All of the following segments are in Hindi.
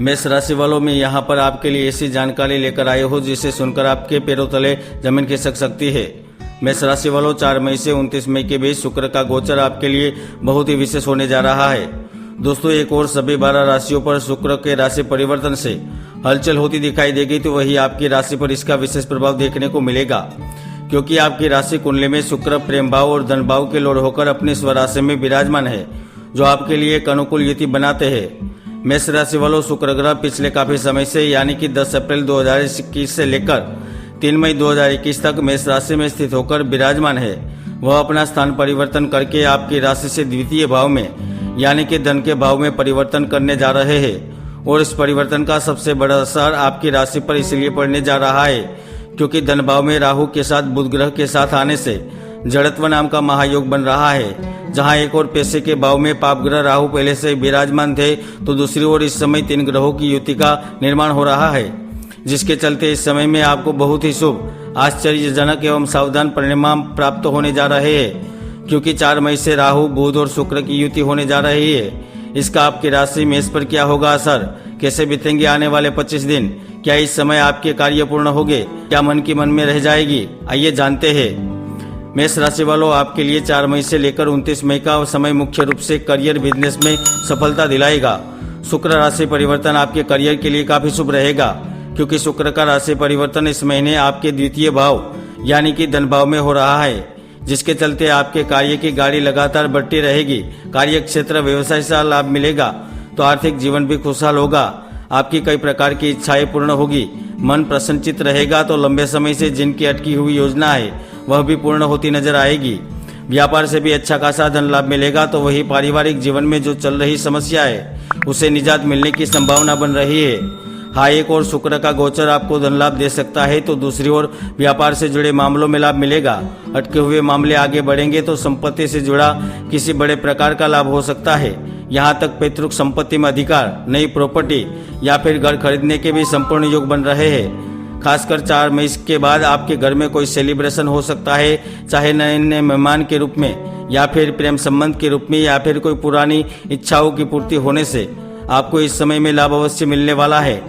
मेष राशि वालों में यहाँ पर आपके लिए ऐसी जानकारी लेकर आए हो जिसे सुनकर आपके पैरों तले जमीन खिसक सकती है। मेष राशि वालों, 4 मई से 29 मई के बीच शुक्र का गोचर आपके लिए बहुत ही विशेष होने जा रहा है। दोस्तों, एक और सभी 12 राशियों पर शुक्र के राशि परिवर्तन से हलचल होती दिखाई देगी, तो वही आपकी राशि पर इसका विशेष प्रभाव देखने को मिलेगा, क्योंकि आपकी राशि कुंडली में शुक्र प्रेम भाव और धन भाव के लॉर्ड होकर अपने स्वराशि में विराजमान है, जो आपके लिए एक अनुकूल युति बनाते हैं। मेष राशि वालों, शुक्र ग्रह पिछले काफी समय से यानी कि 10 अप्रैल 2021 से लेकर 3 मई 2021 तक मेष राशि में स्थित होकर विराजमान है। वह अपना स्थान परिवर्तन करके आपकी राशि से द्वितीय भाव में यानी कि धन के भाव में परिवर्तन करने जा रहे हैं, और इस परिवर्तन का सबसे बड़ा असर आपकी राशि पर इसलिए पड़ने जा रहा है क्योंकि धन भाव में राहु के साथ बुध ग्रह के साथ आने से जड़त्व नाम का महायोग बन रहा है। जहां एक और पैसे के भाव में पाप ग्रह राहु पहले से विराजमान थे, तो दूसरी ओर इस समय 3 ग्रहों की युति का निर्माण हो रहा है, जिसके चलते इस समय में आपको बहुत ही शुभ, आश्चर्यजनक एवं सावधान परिणाम प्राप्त होने जा रहे हैं, क्योंकि 4 मई से राहु बुध और शुक्र की युति होने जा रही है। इसका आपकी राशि मेष पर क्या होगा असर, कैसे बीतेंगे आने वाले 25 दिन, क्या इस समय आपके कार्य पूर्ण होंगे, क्या मन की मन में रह जाएगी, आइए जानते हैं। मेष राशि वालों, आपके लिए 4 मई से लेकर 29 मई का समय मुख्य रूप से करियर बिजनेस में सफलता दिलाएगा। शुक्र राशि परिवर्तन आपके करियर के लिए काफी शुभ रहेगा, क्योंकि शुक्र का राशि परिवर्तन इस महीने आपके द्वितीय भाव यानी कि धन भाव में हो रहा है, जिसके चलते आपके कार्य की गाड़ी लगातार बढ़ती रहेगी। कार्य क्षेत्र व्यवसाय से लाभ मिलेगा, तो आर्थिक जीवन भी खुशहाल होगा। आपकी कई प्रकार की इच्छाएं पूर्ण होगी, मन प्रसन्नचित रहेगा, तो लंबे समय से जिनकी अटकी हुई योजना है वह भी पूर्ण होती नजर आएगी। व्यापार से भी अच्छा खासा धन लाभ मिलेगा, तो वही पारिवारिक जीवन में जो चल रही समस्या है उसे निजात मिलने की संभावना बन रही है। हाँ, एक और शुक्र का गोचर आपको धन लाभ दे सकता है, तो दूसरी ओर व्यापार से जुड़े मामलों में लाभ मिलेगा। अटके हुए मामले आगे बढ़ेंगे, तो संपत्ति से जुड़ा किसी बड़े प्रकार का लाभ हो सकता है। यहाँ तक पैतृक संपत्ति में अधिकार, नई प्रॉपर्टी या फिर घर खरीदने के भी संपूर्ण योग बन रहे हैं। खासकर 4 मई के बाद आपके घर में कोई सेलिब्रेशन हो सकता है, चाहे नए नए मेहमान के रूप में या फिर प्रेम संबंध के रूप में या फिर कोई पुरानी इच्छाओं की पूर्ति होने से आपको इस समय में लाभ अवश्य मिलने वाला है।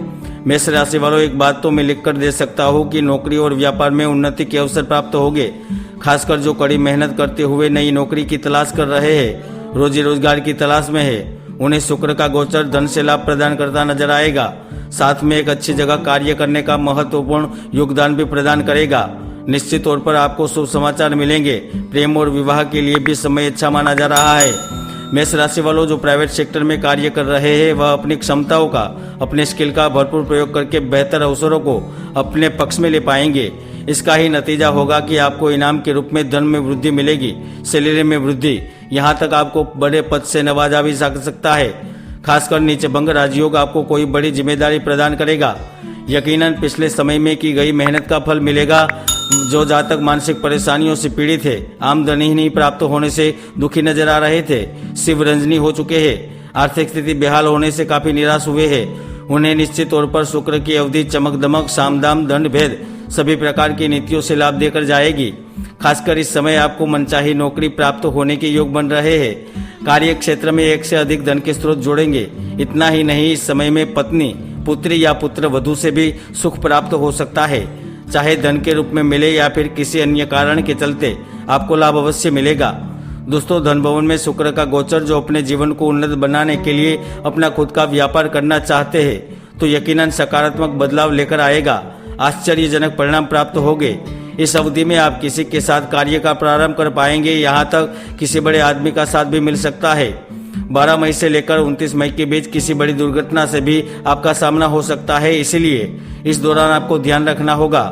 मेष राशि वालों, एक बात तो मैं लिखकर दे सकता हूँ कि नौकरी और व्यापार में उन्नति के अवसर प्राप्त होंगे। खासकर जो कड़ी मेहनत करते हुए नई नौकरी की तलाश कर रहे हैं, रोजी रोजगार की तलाश में है, उन्हें शुक्र का गोचर धन से लाभ प्रदान करता नजर आएगा। साथ में एक अच्छी जगह कार्य करने का महत्वपूर्ण योगदान भी प्रदान करेगा। निश्चित तौर पर आपको शुभ समाचार मिलेंगे। प्रेम और विवाह के लिए भी समय अच्छा माना जा रहा है। मेष राशि वालों, जो प्राइवेट सेक्टर में कार्य कर रहे हैं वह अपनी क्षमताओं का, अपने स्किल का भरपूर प्रयोग करके बेहतर अवसरों को अपने पक्ष में ले पाएंगे। इसका ही नतीजा होगा कि आपको इनाम के रूप में धन में वृद्धि मिलेगी, सैलरी में वृद्धि, यहाँ तक आपको बड़े पद से नवाजा भी जा सकता है। खासकर नीचे भंग राजयोग आपको कोई बड़ी जिम्मेदारी प्रदान करेगा। यकीनन पिछले समय में की गई मेहनत का फल मिलेगा। जो जातक मानसिक परेशानियों से पीड़ित है, आमदनी ही नहीं प्राप्त होने से दुखी नजर आ रहे थे, शिव रंजनी हो चुके हैं, आर्थिक स्थिति बेहाल होने से काफी निराश हुए हैं, उन्हें निश्चित तौर पर शुक्र की अवधि चमक दमक, सामदाम, दंड भेद सभी प्रकार की नीतियों से लाभ देकर जाएगी। खासकर इस समय आपको मनचाही नौकरी प्राप्त होने के योग बन रहे हैं। कार्य क्षेत्र में एक से अधिक धन के स्रोत जोड़ेंगे। इतना ही नहीं, इस समय में पत्नी, पुत्री या पुत्र वधू से भी सुख प्राप्त हो सकता है, चाहे धन के रूप में मिले या फिर किसी अन्य कारण के चलते आपको लाभ अवश्य मिलेगा। दोस्तों, धन भवन में शुक्र का गोचर जो अपने जीवन को उन्नत बनाने के लिए अपना खुद का व्यापार करना चाहते हैं, तो यकीनन सकारात्मक बदलाव लेकर आएगा। आश्चर्यजनक परिणाम प्राप्त होंगे। इस अवधि में आप किसी के साथ कार्य का प्रारंभ कर पाएंगे, यहाँ तक किसी बड़े आदमी का साथ भी मिल सकता है। 12 मई से लेकर 29 मई के बीच किसी बड़ी दुर्घटना से भी आपका सामना हो सकता है, इसलिए इस दौरान आपको ध्यान रखना होगा।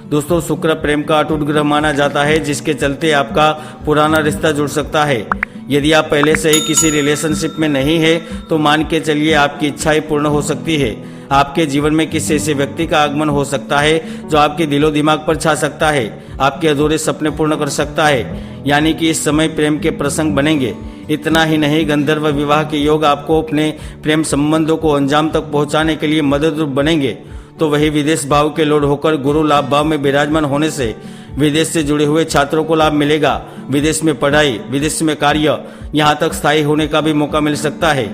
दोस्तों, शुक्र प्रेम का अटूट ग्रह माना जाता है, जिसके चलते आपका पुराना रिश्ता जुड़ सकता है। यदि आप पहले से ही किसी रिलेशनशिप में नहीं है, तो मान के चलिए आपकी इच्छाएं पूर्ण हो सकती है। आपके जीवन में किसी ऐसे व्यक्ति का आगमन हो सकता है जो आपके दिलो दिमाग पर छा सकता है, आपके अधूरे सपने पूर्ण कर सकता है, यानी कि इस समय प्रेम के प्रसंग बनेंगे। इतना ही नहीं, गंधर्व विवाह के योग आपको अपने प्रेम संबंधों को अंजाम तक पहुंचाने के लिए मददरूप बनेंगे। तो वही विदेश भाव के लॉर्ड होकर गुरु लाभ भाव में विराजमान होने से विदेश से जुड़े हुए छात्रों को लाभ मिलेगा। विदेश में पढ़ाई, विदेश में कार्य, यहाँ तक स्थायी होने का भी मौका मिल सकता है।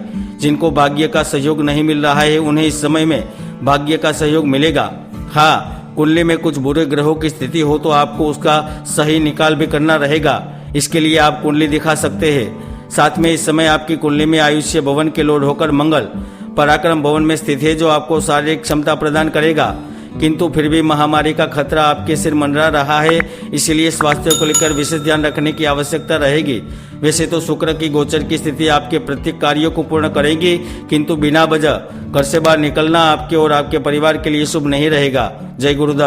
जिनको भाग्य का सहयोग नहीं मिल रहा है उन्हें इस समय में भाग्य का सहयोग मिलेगा। हाँ, कुंडली में कुछ बुरे ग्रहों की स्थिति हो तो आपको उसका सही निकाल भी करना रहेगा। इसके लिए आप कुंडली दिखा सकते हैं। साथ में इस समय आपकी कुंडली में आयुष्य भवन के लॉर्ड होकर मंगल पराक्रम भवन में स्थित है, जो आपको शारीरिक क्षमता प्रदान करेगा। किंतु फिर भी महामारी का खतरा आपके सिर मंडरा रहा है, इसलिए स्वास्थ्य को लेकर विशेष ध्यान रखने की आवश्यकता रहेगी। वैसे तो शुक्र की गोचर की स्थिति आपके प्रत्येक कार्यों को पूर्ण करेगी, किंतु बिना वजह घर से बाहर निकलना आपके और आपके परिवार के लिए शुभ नहीं रहेगा। जय गुरुदत्त।